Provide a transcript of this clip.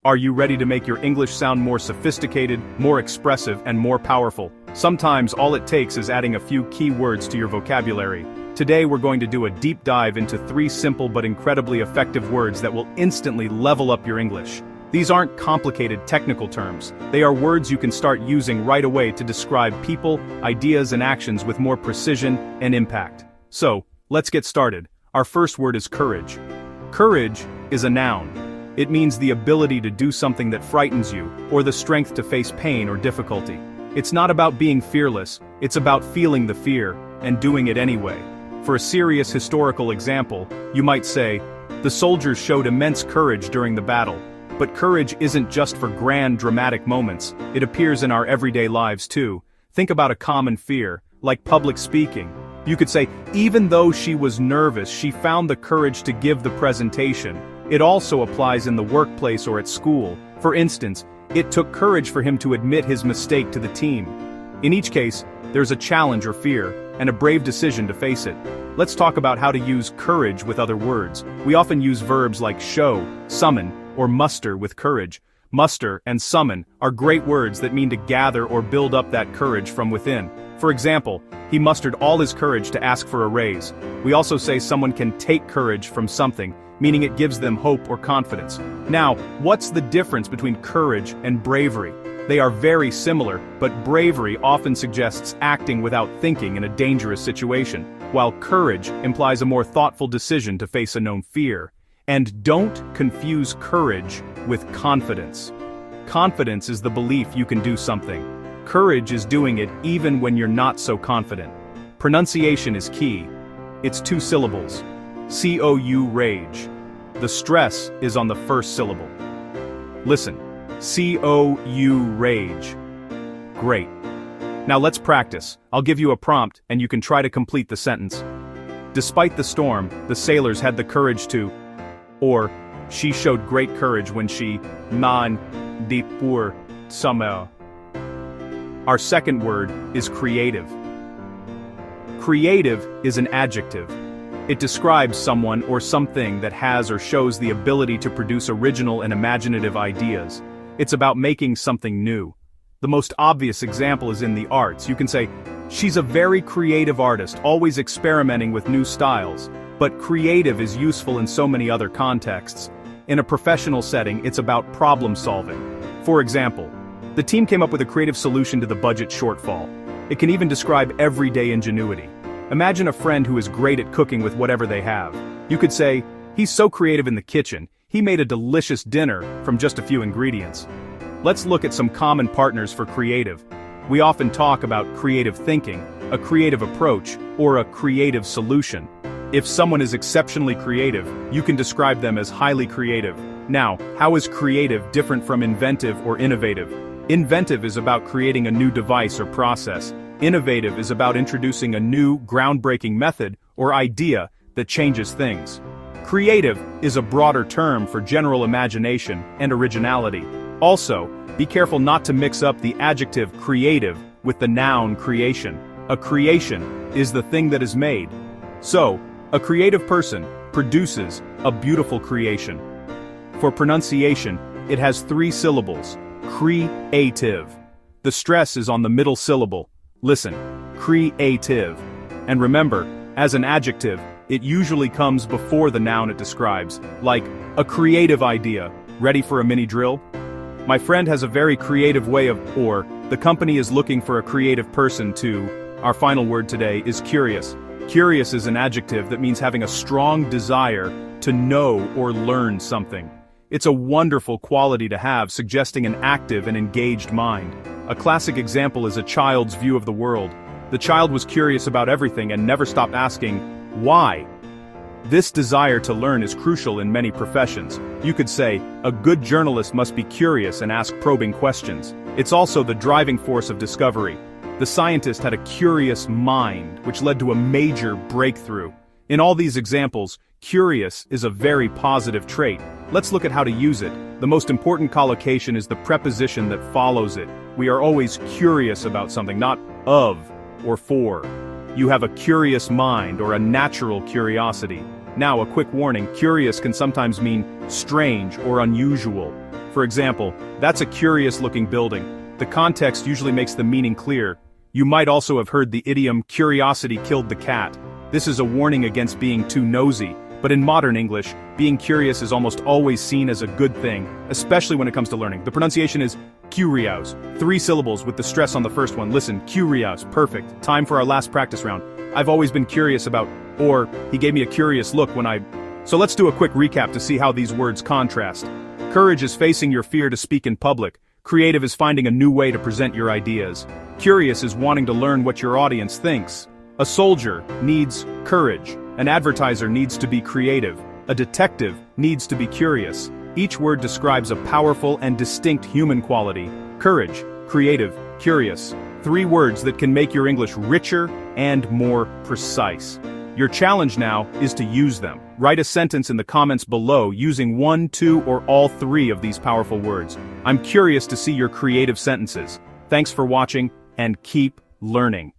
Are you ready to make your English sound more sophisticated, more expressive, and more powerful? Sometimes all it takes is adding a few key words to your vocabulary. Today we're going to do a deep dive into 3 simple but incredibly effective words that will instantly level up your English. These aren't complicated technical terms. They are words you can start using right away to describe people, ideas, and actions with more precision and impact. So, let's get started. Our first word is courage. Courage is a noun. It means the ability to do something that frightens you, or the strength to face pain or difficulty. It's not about being fearless, it's about feeling the fear, and doing it anyway. For a serious historical example, you might say, the soldiers showed immense courage during the battle. But courage isn't just for grand dramatic moments, it appears in our everyday lives too. Think about a common fear, like public speaking. You could say, even though she was nervous, she found the courage to give the presentation. It also applies in the workplace or at school. For instance, it took courage for him to admit his mistake to the team. In each case, there's a challenge or fear, and a brave decision to face it. Let's talk about how to use courage with other words. We often use verbs like show, summon, or muster with courage. Muster and summon are great words that mean to gather or build up that courage from within. For example, he mustered all his courage to ask for a raise. We also say someone can take courage from something, meaning it gives them hope or confidence. Now, what's the difference between courage and bravery? They are very similar, but bravery often suggests acting without thinking in a dangerous situation, while courage implies a more thoughtful decision to face a known fear. And don't confuse courage with confidence. Confidence is the belief you can do something. Courage is doing it even when you're not so confident. Pronunciation is key. It's 2 syllables. C-O-U rage. The stress is on the first syllable. Listen. C-O-U rage. Great. Now let's practice. I'll give you a prompt and you can try to complete the sentence. Despite the storm, the sailors had the courage to, or, she showed great courage when she, man, de pour, summer. Our second word is creative. Creative is an adjective. It describes someone or something that has or shows the ability to produce original and imaginative ideas. It's about making something new. The most obvious example is in the arts. You can say, she's a very creative artist, always experimenting with new styles. But creative is useful in so many other contexts. In a professional setting, it's about problem solving. For example, the team came up with a creative solution to the budget shortfall. It can even describe everyday ingenuity. Imagine a friend who is great at cooking with whatever they have. You could say, he's so creative in the kitchen, he made a delicious dinner from just a few ingredients. Let's look at some common partners for creative. We often talk about creative thinking, a creative approach, or a creative solution. If someone is exceptionally creative, you can describe them as highly creative. Now, how is creative different from inventive or innovative? Inventive is about creating a new device or process. Innovative is about introducing a new, groundbreaking method or idea that changes things. Creative is a broader term for general imagination and originality. Also, be careful not to mix up the adjective creative with the noun creation. A creation is the thing that is made. So, a creative person produces a beautiful creation. For pronunciation, it has 3 syllables. Creative. The stress is on the middle syllable. Listen, creative. And remember, as an adjective, it usually comes before the noun it describes, like, a creative idea. Ready for a mini drill? My friend has a very creative way of, or, the company is looking for a creative person to. Our final word today is curious. Curious is an adjective that means having a strong desire to know or learn something. It's a wonderful quality to have, suggesting an active and engaged mind. A classic example is a child's view of the world. The child was curious about everything and never stopped asking, why? This desire to learn is crucial in many professions. You could say, a good journalist must be curious and ask probing questions. It's also the driving force of discovery. The scientist had a curious mind, which led to a major breakthrough. In all these examples, curious is a very positive trait. Let's look at how to use it. The most important collocation is the preposition that follows it. We are always curious about something, not of or for. You have a curious mind or a natural curiosity. Now, a quick warning, curious can sometimes mean strange or unusual. For example, that's a curious-looking building. The context usually makes the meaning clear. You might also have heard the idiom, curiosity killed the cat. This is a warning against being too nosy. But in modern English, being curious is almost always seen as a good thing, especially when it comes to learning. The pronunciation is curious. 3 syllables with the stress on the first one. Listen, curious, perfect. Time for our last practice round. I've always been curious about, or, he gave me a curious look when I... So let's do a quick recap to see how these words contrast. Courage is facing your fear to speak in public. Creative is finding a new way to present your ideas. Curious is wanting to learn what your audience thinks. A soldier needs courage. An advertiser needs to be creative. A detective needs to be curious. Each word describes a powerful and distinct human quality. Courage, creative, curious. 3 words that can make your English richer and more precise. Your challenge now is to use them. Write a sentence in the comments below using 1, 2, or all 3 of these powerful words. I'm curious to see your creative sentences. Thanks for watching, and keep learning.